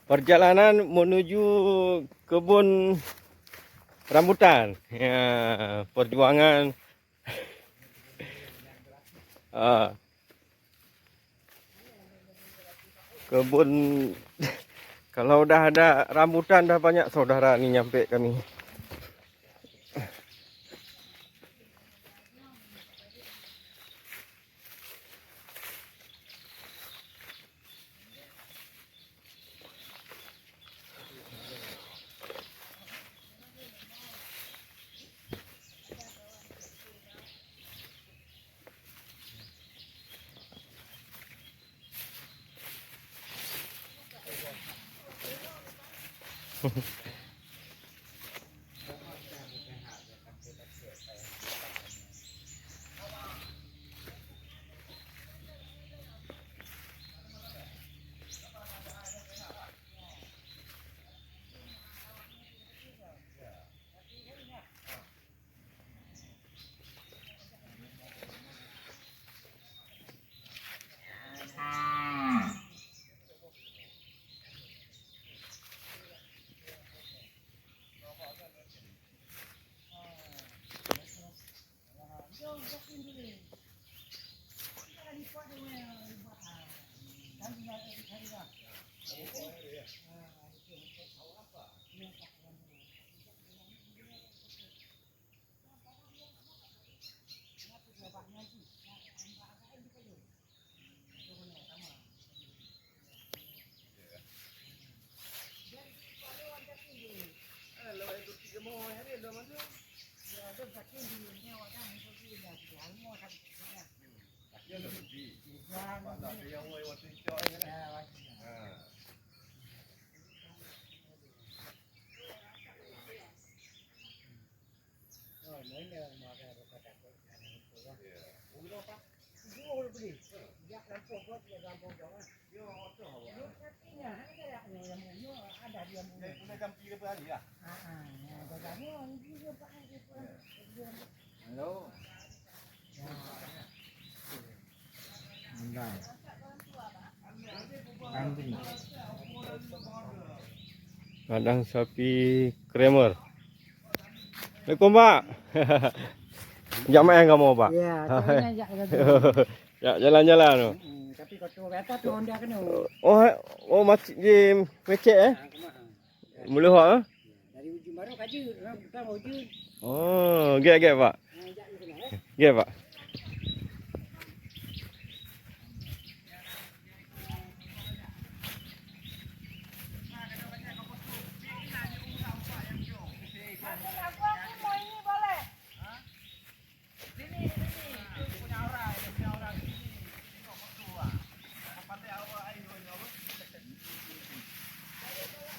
Perjalanan menuju kebun rambutan. Ya, perjuangan. Kebun kalau dah ada rambutan dah banyak saudara ni nyampe kami. Kandang sapi Kramer. Assalamualaikum Pak. Jam main kamu Pak? Ya, saya ajak Ya jalan-jalan tu. tapi kalau kereta tu Honda kena. Oh masih di Mecek Mula hak Dari ujung baru kaji, kita mau ujung. Oh, get Pak. Get Pak.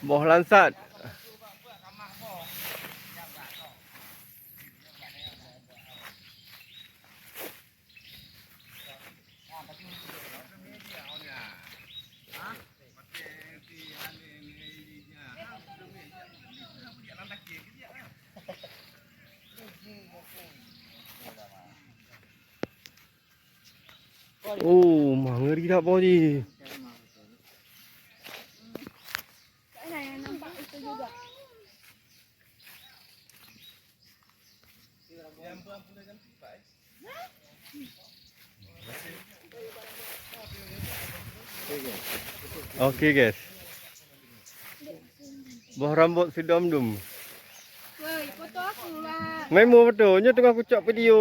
Boh lansat. Oh, ngeri tak bau ni. Nampak itu juga. Okey guys. Boh rambut si Dom-Dom. Woi, foto aku lah. Memang betul, nya tengah kucak video.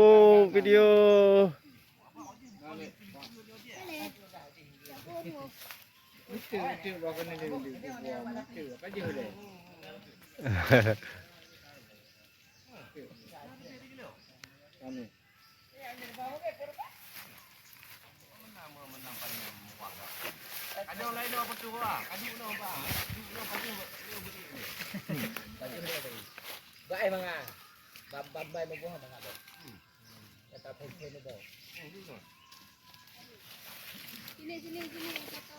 Itu bawa ni dia. Apa je boleh. Kami. Ada orang lain apa tu ah? Adik nak apa? Baik manga. Bambai mo buha mga do. Kata pension do. Sini. Kata